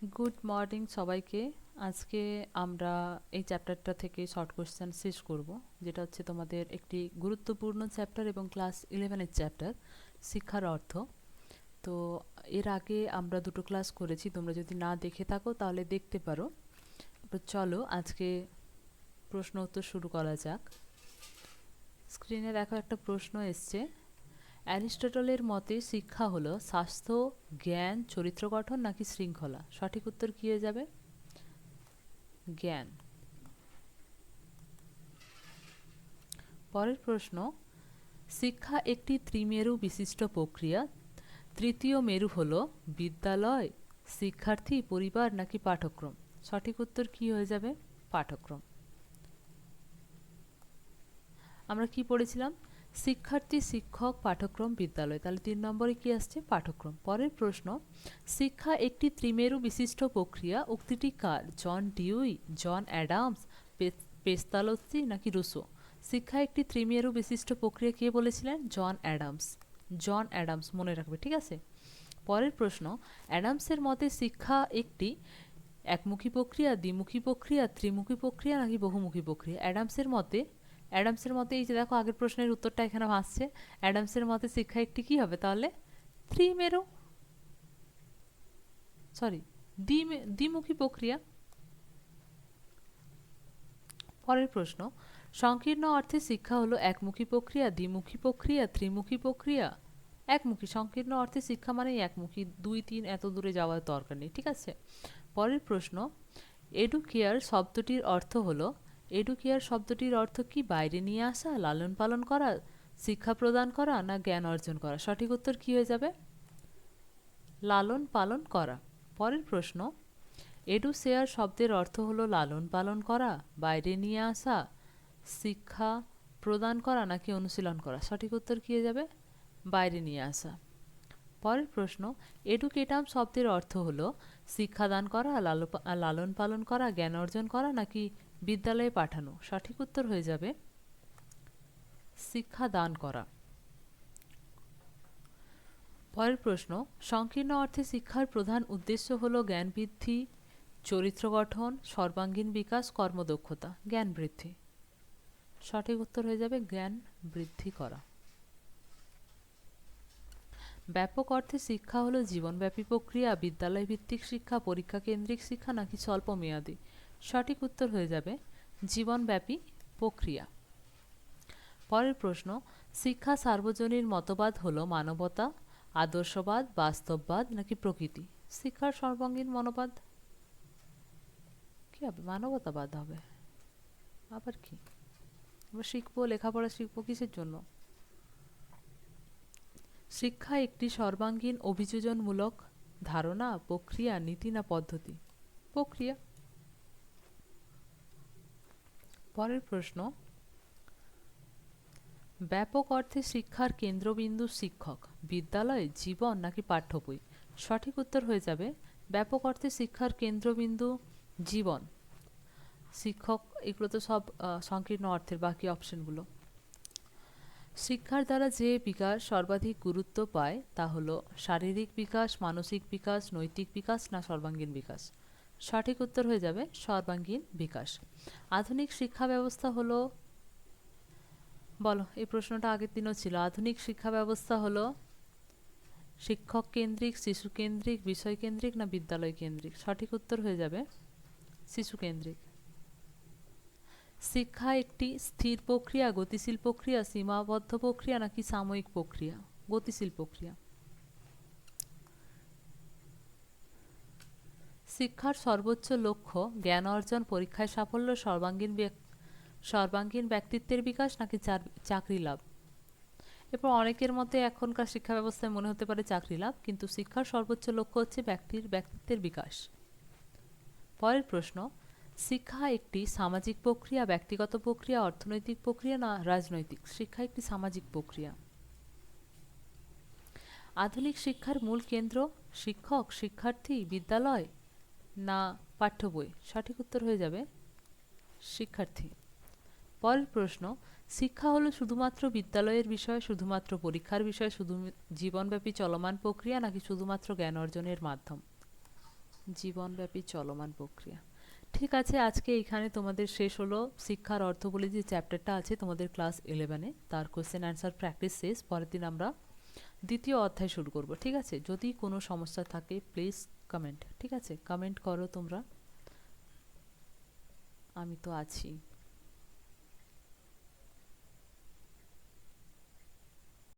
Good morning সবাইকে। আজকে আমরা এই চ্যাপ্টারটা থেকে শর্ট কোশ্চেন শেষ করব, যেটা হচ্ছে তোমাদের একটি গুরুত্বপূর্ণ চ্যাপ্টার এবং ক্লাস 11-এর চ্যাপ্টার, শিক্ষার অর্থ। তো এর আগে আমরা দুটো ক্লাস করেছি, তোমরা যদি না দেখে থাকো তাহলে দেখতে পারো। তো চলো আজকে প্রশ্ন উত্তর শুরু করা যাক। স্ক্রিনে দেখো একটা প্রশ্ন এসছে। অ্যারিস্টটলের মতে শিক্ষা হলো স্বাস্থ্য, জ্ঞান, চরিত্র গঠন নাকি শৃঙ্খলা? সঠিক উত্তর কী হয়ে যাবে? জ্ঞান। পরের প্রশ্ন, শিক্ষা একটি ত্রিমেরু বিশিষ্ট প্রক্রিয়া। তৃতীয় মেরু হলো বিদ্যালয়, শিক্ষার্থী, পরিবার নাকি পাঠ্যক্রম? সঠিক উত্তর কী হয়ে যাবে? পাঠ্যক্রম। আমরা কি পড়েছিলাম? শিক্ষার্থী, শিক্ষক, পাঠ্যক্রম, বিদ্যালয়। তাহলে 3 নম্বরে কি আসছে? পাঠ্যক্রম। পরের প্রশ্ন, শিক্ষা একটি ত্রিমেরু বিশিষ্ট প্রক্রিয়া। উক্তিটি কার? জন ডিউই, জন অ্যাডামস, পেস্তালোসি নাকি রুসো? শিক্ষা একটি ত্রিমেরু বিশিষ্ট প্রক্রিয়া কে বলেছিলেন? জন অ্যাডামস। জন অ্যাডামস মনে রাখবে, ঠিক আছে? পরের প্রশ্ন, অ্যাডামসের মতে শিক্ষা একটি একমুখী প্রক্রিয়া, দ্বিমুখী প্রক্রিয়া, ত্রিমুখী প্রক্রিয়া নাকি বহুমুখী প্রক্রিয়া? অ্যাডামসের মতে এই যে দেখো আগের প্রশ্নের উত্তরটা এখানে ভাসছে। অ্যাডামসের মতে শিক্ষা একটি কি হবে তাহলে? ত্রিমেরু, সরি, দ্বিমুখী প্রক্রিয়া। পরের প্রশ্ন, সংকীর্ণ অর্থে শিক্ষা হলো একমুখী প্রক্রিয়া, দ্বিমুখী প্রক্রিয়া, ত্রিমুখী প্রক্রিয়া? একমুখী। সংকীর্ণ অর্থে শিক্ষা মানেই একমুখী, 2-3 এত দূরে যাওয়ার দরকার নেই, ঠিক আছে? পরের প্রশ্ন, এডুকেয়ার শব্দটির অর্থ হলো, এডুকেয়ার শব্দটির অর্থ কি? বাইরে নিয়ে আসা, লালন পালন করা, শিক্ষা প্রদান করা না জ্ঞান অর্জন করা? সঠিক উত্তর কি হয়ে যাবে? লালন পালন করা। পরের প্রশ্ন, এডুসেয়ার শব্দের অর্থ হলো লালন পালন করা, বাইরে নিয়ে আসা, শিক্ষা প্রদান করা নাকি অনুশীলন করা? সঠিক উত্তর কি হয়ে যাবে? বাইরে নিয়ে আসা। পরের প্রশ্ন, এডুকেটাম শব্দের অর্থ হলো শিক্ষাদান করা, লালন পালন করা, জ্ঞান অর্জন করা নাকি বিদ্যালয়ে পাঠানো? সঠিক উত্তর হয়ে যাবে শিক্ষাদান করা। পরের প্রশ্ন, সংকীর্ণ অর্থে শিক্ষার প্রধান উদ্দেশ্য হলো জ্ঞান বৃদ্ধি, চরিত্র গঠন, সর্বাঙ্গীন বিকাশ, কর্মদক্ষতা। জ্ঞান বৃদ্ধি। সঠিক উত্তর হয়ে যাবে জ্ঞান বৃদ্ধি করা। ব্যাপক অর্থে শিক্ষা হলো জীবনব্যাপী প্রক্রিয়া, বিদ্যালয় ভিত্তিক শিক্ষা, পরীক্ষা কেন্দ্রিক শিক্ষা নাকি স্বল্পমেয়াদী? সঠিক উত্তর হয়ে যাবে জীবনব্যাপী প্রক্রিয়া। পরের প্রশ্ন, শিক্ষা সার্বজনীন মতবাদ হলো মানবতা, আদর্শবাদ, বাস্তববাদ নাকি প্রকৃতি? শিক্ষার সর্বাঙ্গীন মনোবাদ কি হবে? মানবতাবাদ হবে। আবার কি? আমরা শিখবো, লেখাপড়া শিখবো কিসের জন্য? শিক্ষা একটি সর্বাঙ্গীন অভিযোজনমূলক ধারণা, প্রক্রিয়া, নীতি না পদ্ধতি? প্রক্রিয়া। পরের প্রশ্ন, ব্যাপক অর্থে শিক্ষার কেন্দ্রবিন্দু শিক্ষক, বিদ্যালয়, জীবন নাকি পাঠ্য বই? সঠিক উত্তর হয়ে যাবে ব্যাপক অর্থে শিক্ষার কেন্দ্রবিন্দু জীবন, শিক্ষক। এগুলো তো সব সংকীর্ণ অর্থের বাকি অপশনগুলো। শিক্ষার দ্বারা যে বিকাশ সর্বাধিক গুরুত্ব পায় তা হলো শারীরিক বিকাশ, মানসিক বিকাশ, নৈতিক বিকাশ না সর্বাঙ্গীন বিকাশ? সঠিক উত্তর হয়ে যাবে সর্বাঙ্গীন বিকাশ। আধুনিক শিক্ষা ব্যবস্থা হলো, বলো, এই প্রশ্নটা আগের দিনও ছিল। আধুনিক শিক্ষা ব্যবস্থা হলো শিক্ষক কেন্দ্রিক, শিশু কেন্দ্রিক, বিষয় কেন্দ্রিক না বিদ্যালয় কেন্দ্রিক? সঠিক উত্তর হয়ে যাবে শিশু কেন্দ্রিক। শিক্ষা একটি স্থির প্রক্রিয়া, গতিশীল প্রক্রিয়া, সীমাবদ্ধ প্রক্রিয়া নাকি সাময়িক প্রক্রিয়া? গতিশীল প্রক্রিয়া। শিক্ষার সর্বোচ্চ লক্ষ্য জ্ঞান অর্জন, পরীক্ষায় সাফল্য, সর্বাঙ্গীন ব্যক্তিত্বের বিকাশ নাকি চাকরি লাভ? এরপর অনেকের মতে এখনকার শিক্ষা ব্যবস্থায় মনে হতে পারে চাকরি লাভ, কিন্তু শিক্ষার সর্বোচ্চ লক্ষ্য হচ্ছে ব্যক্তিত্বের বিকাশ। পরের প্রশ্ন, শিক্ষা একটি সামাজিক প্রক্রিয়া, ব্যক্তিগত প্রক্রিয়া, অর্থনৈতিক প্রক্রিয়া না রাজনৈতিক? শিক্ষা একটি সামাজিক প্রক্রিয়া। আধুনিক শিক্ষার মূল কেন্দ্র শিক্ষক, শিক্ষার্থী, বিদ্যালয় না পাঠ্য বই? সঠিক উত্তর হয়ে যাবে শিক্ষার্থী। পরের প্রশ্ন, শিক্ষা হলো শুধুমাত্র বিদ্যালয়ের বিষয়, শুধুমাত্র পরীক্ষার বিষয়, শুধু জীবনব্যাপী চলমান প্রক্রিয়া নাকি শুধুমাত্র জ্ঞান অর্জনের মাধ্যম? জীবনব্যাপী চলমান প্রক্রিয়া। ঠিক আছে, আজকে এখানে তোমাদের শেষ হলো শিক্ষার অর্থ বলে যে চ্যাপ্টারটা আছে তোমাদের ক্লাস 11-এ, তার কোয়েশ্চেন অ্যান্সার প্র্যাকটিস শেষ। পরের দিন আমরা দ্বিতীয় অধ্যায় শুরু করব। ঠিক আছে, যদি কোনো সমস্যা থাকে প্লিজ কমেন্ট। ঠিক আছে, কমেন্ট করো তোমরা, আমি তো আছি।